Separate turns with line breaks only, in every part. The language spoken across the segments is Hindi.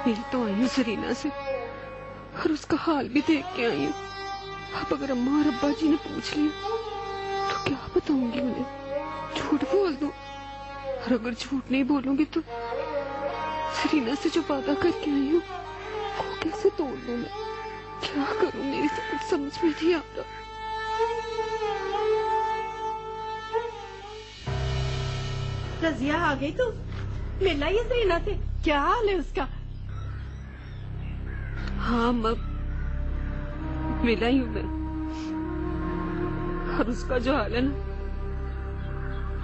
मिल तो आई हूँ सरीना से और उसका हाल भी देख के आई हूँ। अब अगर अम्मा और अब्बा जी ने पूछ लिया तो क्या बताऊंगी उन्हें? झूठ बोल दूं? और अगर झूठ नहीं बोलूंगी तो सरीना से जो वादा करके आई हूँ वो कैसे तोड़ दूं मैं? क्या करूं? मेरी से कुछ समझ में नहीं आता।
रजिया आ गई तू? मिला ये सरीना से? क्या हाल है उसका?
हाँ अम्मा, मिला ही हूँ मैं। और उसका जो हाल है ना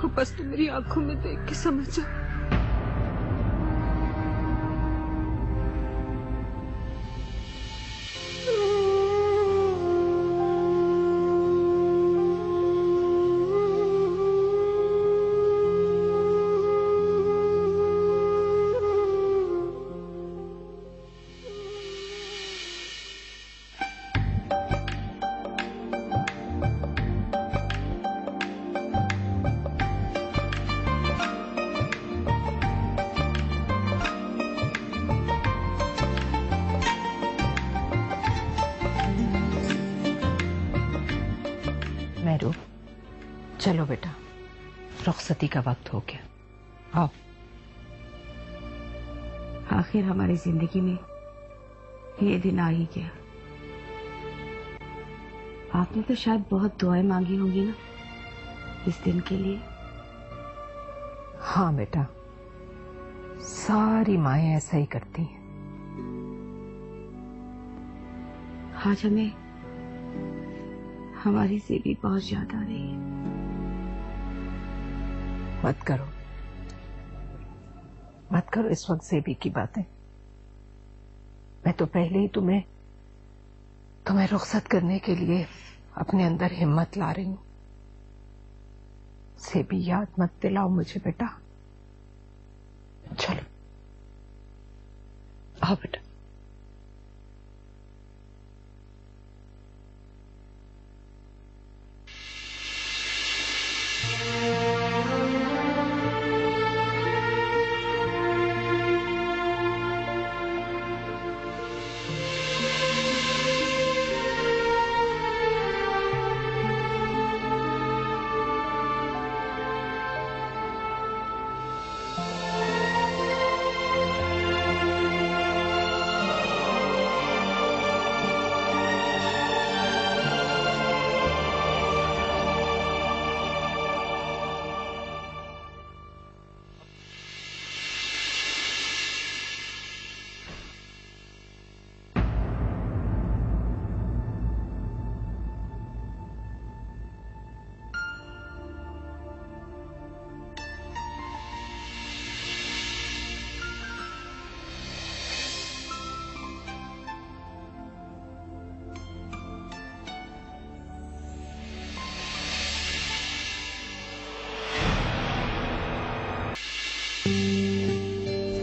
वो बस तुम मेरी आंखों में देख के समझ जा।
मेरू, चलो बेटा, रुखसती का वक्त हो गया। आओ।
आखिर हमारी जिंदगी में ये दिन आ ही गया। आपने तो शायद बहुत दुआएं मांगी होंगी ना इस दिन के लिए।
हाँ बेटा, सारी माएं ऐसा ही करती हैं।
आज हमें हमारी से भी बहुत याद आ रही है।
मत करो इस वक्त सेबी की बातें। मैं तो पहले ही तुम्हें रुखसत करने के लिए अपने अंदर हिम्मत ला रही हूं। सेबी याद मत दिलाओ मुझे बेटा। चलो आओ बेटा।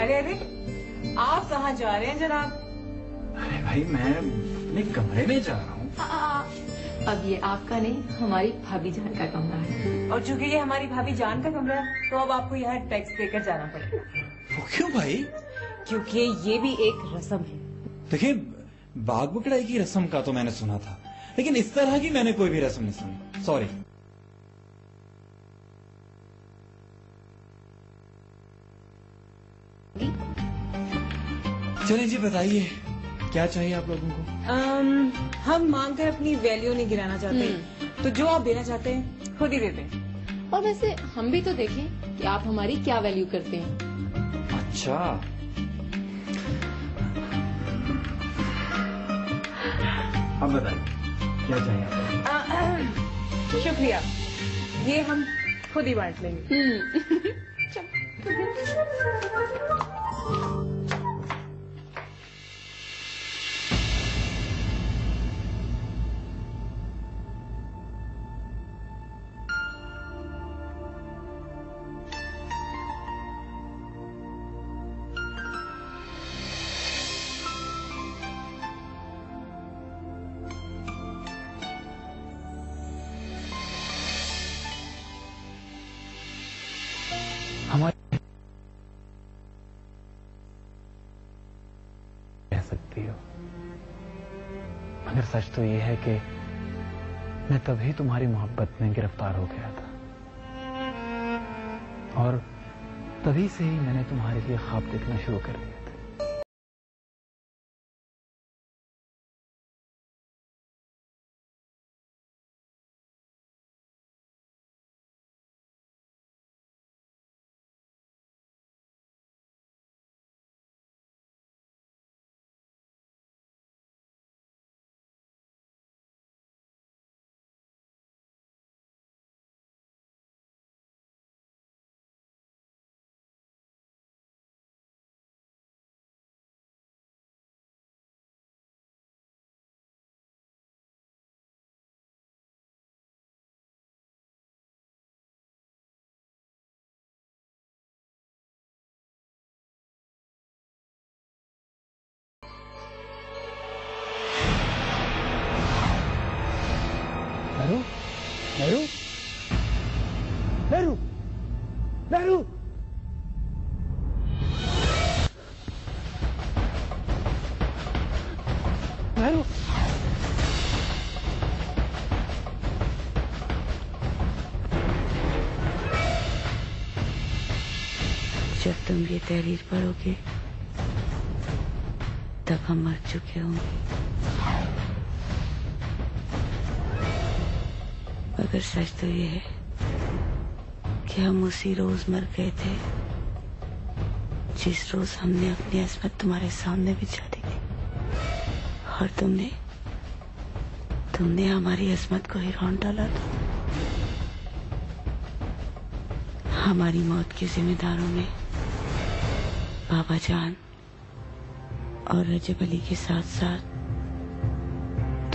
अरे आप कहाँ जा रहे हैं जनाब?
अरे भाई मैं अपने कमरे में जा रहा हूँ।
अब ये आपका नहीं, हमारी भाभी जान का कमरा है।
और चूंकि ये हमारी भाभी जान का कमरा है तो अब आपको यहाँ टैक्स देकर जाना पड़ेगा।
वो क्यों भाई?
क्योंकि ये भी एक रस्म है।
देखिए, बाग बकड़ाई की रस्म का तो मैंने सुना था, लेकिन इस तरह की मैंने कोई भी रस्म नहीं सुनी। सॉरी। चलिए जी, बताइए क्या चाहिए आप लोगों को?
हम मांग कर अपनी वैल्यू नहीं गिराना चाहते, तो जो आप देना चाहते हैं खुद ही देते हैं।
और वैसे हम भी तो देखें कि आप हमारी क्या वैल्यू करते हैं।
अच्छा, अब बताइए क्या चाहिए आपको?
शुक्रिया, ये हम खुद ही बांट लेंगे।
हमारे कह सकती हो, मगर सच तो ये है कि मैं तभी तुम्हारी मोहब्बत में गिरफ्तार हो गया था और तभी से ही मैंने तुम्हारे लिए ख्वाब देखना शुरू कर दिया था। नेहरू, नेहरू, नेहरू, नेहरू,
जब तुम ये तहरीर पढ़ोगे तब हम मर चुके होंगे, मगर सच तो ये है कि हम उसी रोज मर गए थे जिस रोज हमने अपनी अस्मत तुम्हारे सामने बिछा दी थी और तुमने हमारी अस्मत को ही रौंद डाला था। हमारी मौत के जिम्मेदारों में बाबा जान और रजब अली के साथ साथ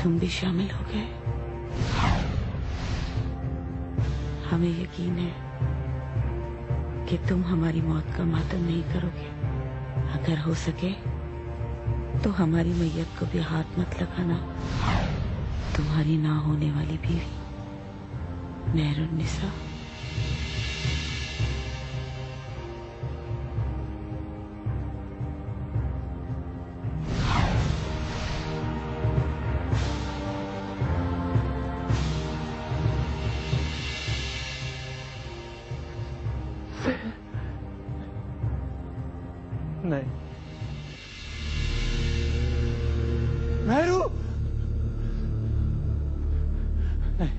तुम भी शामिल हो गए। हमें यकीन है कि तुम हमारी मौत का मातम नहीं करोगे। अगर हो सके तो हमारी मैयत को भी हाथ मत लगाना। तुम्हारी ना होने वाली बीवी मेहरुन्निसा।
नहीं, मेहरू, नहीं,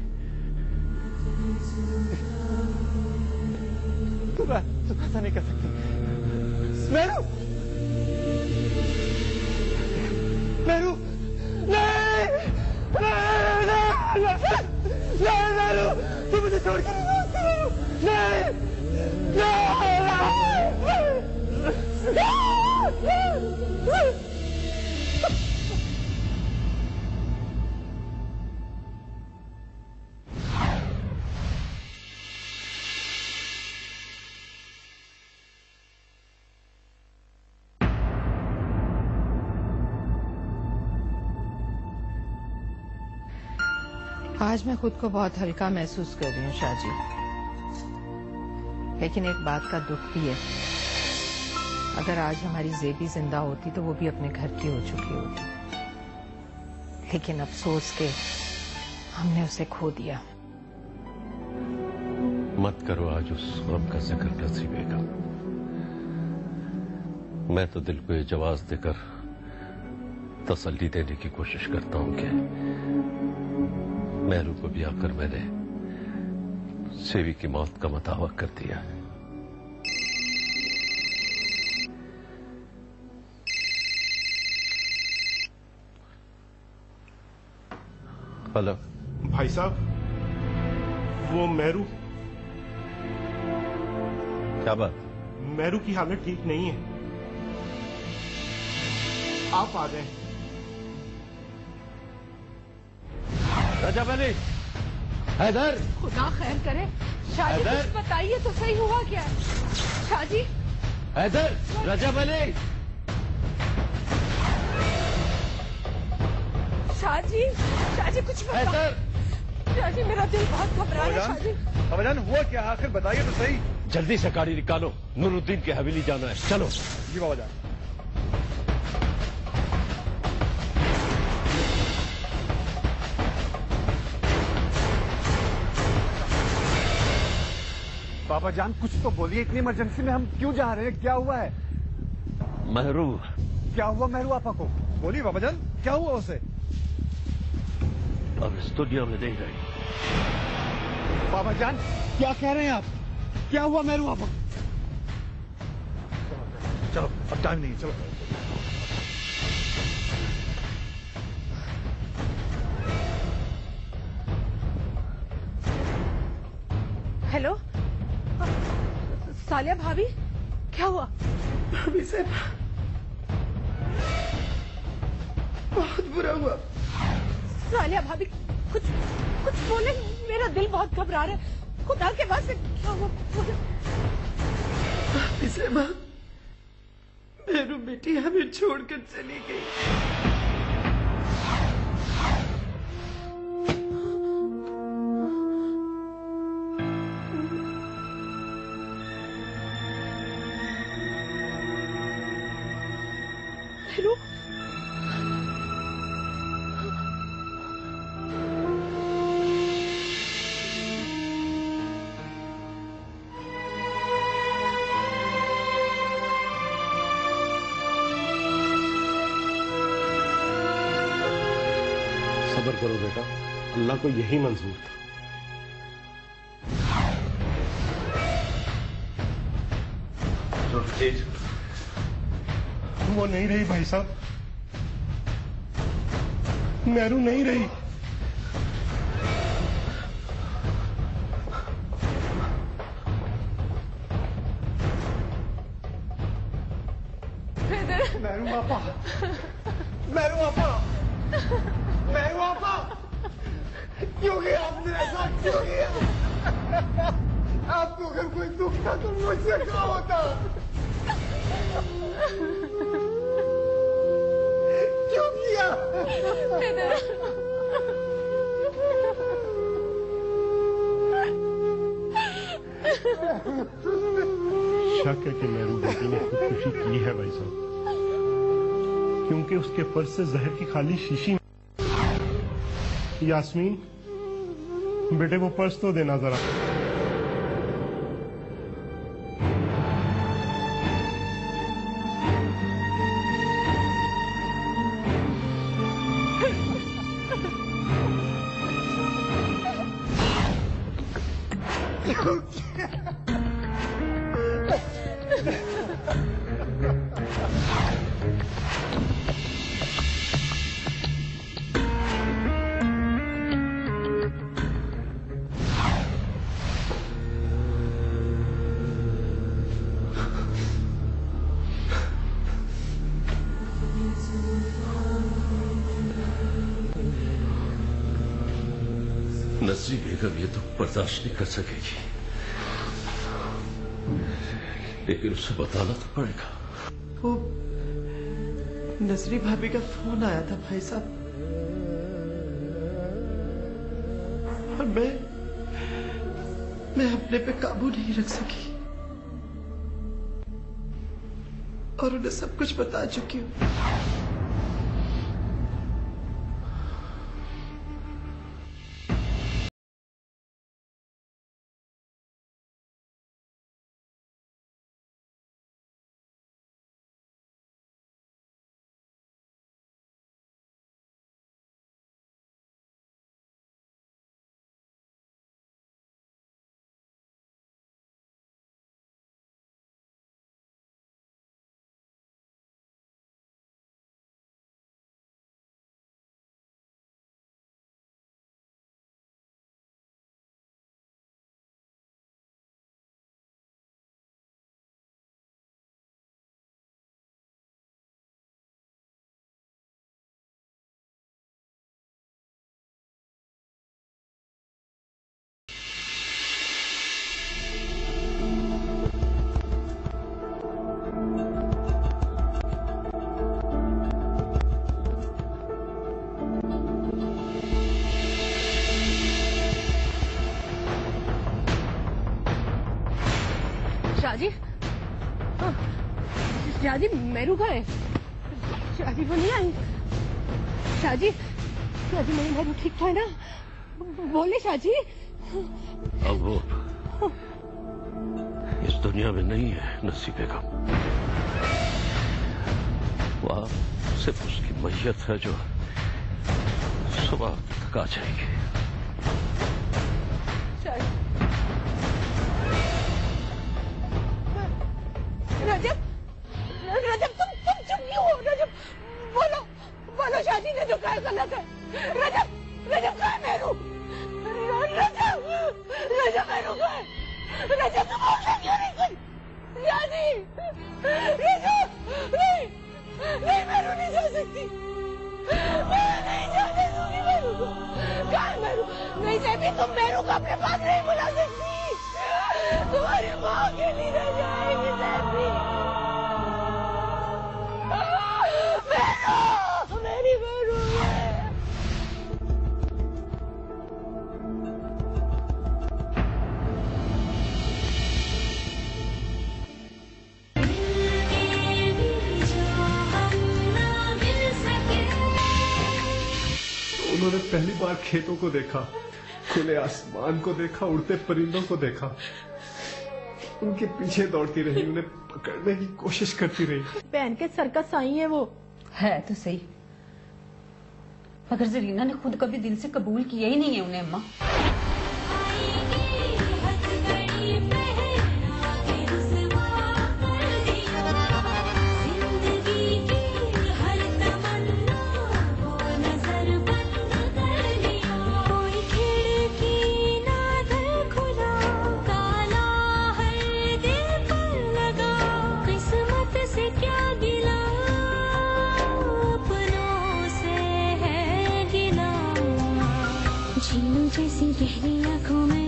तुम ऐसा नहीं कर सकती। मेहरू, मेहरू, नहीं, नहीं, मेहरू, तुम मुझे छोड़ कर नहीं,
आज मैं खुद को बहुत हल्का महसूस कर रही हूँ शाहजी, लेकिन एक बात का दुख भी है। अगर आज हमारी ज़ेबी जिंदा होती तो वो भी अपने घर की हो चुकी होती, लेकिन अफसोस के हमने उसे खो दिया।
मत करो आज उस ख्वाब का जिक्र नज़री बेगम। मैं तो दिल को ये जवाब देकर तसल्ली देने की कोशिश करता हूं कि मेहरू को भी आकर मैंने सेवी की मौत का मतावा कर दिया है। हेलो
भाई साहब, वो मेहरू।
क्या बात?
मेहरू की हालत ठीक नहीं है, आप आ गए।
रजब अली, हैदर,
खुदा खैर करे। शाहजी कुछ बताइए तो सही, हुआ क्या? शाहजी,
हैदर, रजब अली।
शाहजी, शाहजी कुछ बताओ। शाहजी मेरा दिल बहुत घबरा रहा है। शाहजी,
अबजान हुआ क्या? आखिर बताइए तो सही।
जल्दी से गाड़ी निकालो, नूरुद्दीन की हवेली जाना है। चलो।
जी बाबा जान।
बाबा जान कुछ तो बोलिए, इतनी इमरजेंसी में हम क्यों जा रहे हैं? क्या हुआ है?
महरू।
क्या हुआ मेहरू आपा को? बोलिए बाबा जान, क्या हुआ उसे?
अब इस दुनिया में नहीं रही।
बाबा जान क्या कह रहे हैं आप? क्या हुआ मेहरू आपा? चलो अब टाइम नहीं, चलो।
हेलो सालिया भाभी, क्या हुआ?
भाभी से बहुत बुरा हुआ।
सालिया भाभी कुछ कुछ बोले, मेरा दिल बहुत घबरा रहा है। खुदा के वास्ते क्या हुआ?
भाभी से माँ, मेरू बेटी हमें छोड़कर चली गई।
हेलो
सब्र करो बेटा, अल्लाह को यही मंजूर था। वो नहीं रही भाई साहब, मेरू नहीं रही।
मेरू आपा, मेरू आपा, मेरू आपा, क्यों किया आपने ऐसा? क्यों किया? आपको अगर कोई दुख था तो मुझसे क्या होता? क्यों किया?
शक है कि मेरू बेटी ने खुदकुशी की है भाई साहब, क्योंकि उसके पर्स से जहर की खाली शीशी। यास्मीन बेटे वो पर्स तो देना जरा।
नजरी बेगम ये तो बर्दाश्त नहीं कर सकेगी, लेकिन उसे बताना तो पड़ेगा।
वो नजरी भाभी का फोन आया था भाई साहब, और मैं अपने पे काबू नहीं रख सकी और उन्हें सब कुछ बता चुकी हूँ।
शाहजी, शाहजी मेरू कहाँ है? शाहजी वो नहीं आई। शाहजी, शाहजी मेरी मेरू ठीक तो है ना? बोले शाहजी।
अब वो दुनिया में नहीं है नसीब बेगम। वहां सिर्फ उसकी मैयत है जो सुबह तक आ जाएगी।
रजब, रजब तुम चुप क्यों हो? रजब बोलो, बोलो शादी ने जो कहा गलत है। रजब, रजब कहाँ है मेरू? रजब, रजब मेरू कहाँ है? रजब तुम बोलते क्यों नहीं कुछ? शादी, रजब, नहीं, नहीं मेरू नहीं जा सकती। मैं नहीं जाने दूंगी मेरू को। कहाँ है मेरू? नहीं सेबी, तुम मेरू को अपने पास नहीं बुला सकती। तुम्हारी माँ के लिए रह जाएगी सेबी। मेरू, मेरी मेरू है।
उन्होंने पहली बार खेतों को देखा, खुले आसमान को देखा, उड़ते परिंदों को देखा। उनके पीछे दौड़ती रही, उन्हें पकड़ने की कोशिश करती रही।
बहन के सर्कस आई है वो।
है तो सही, मगर जरीना ने खुद कभी दिल से कबूल किया ही नहीं है उन्हें। अम्मा
झीलों जैसी गहरी आंखों में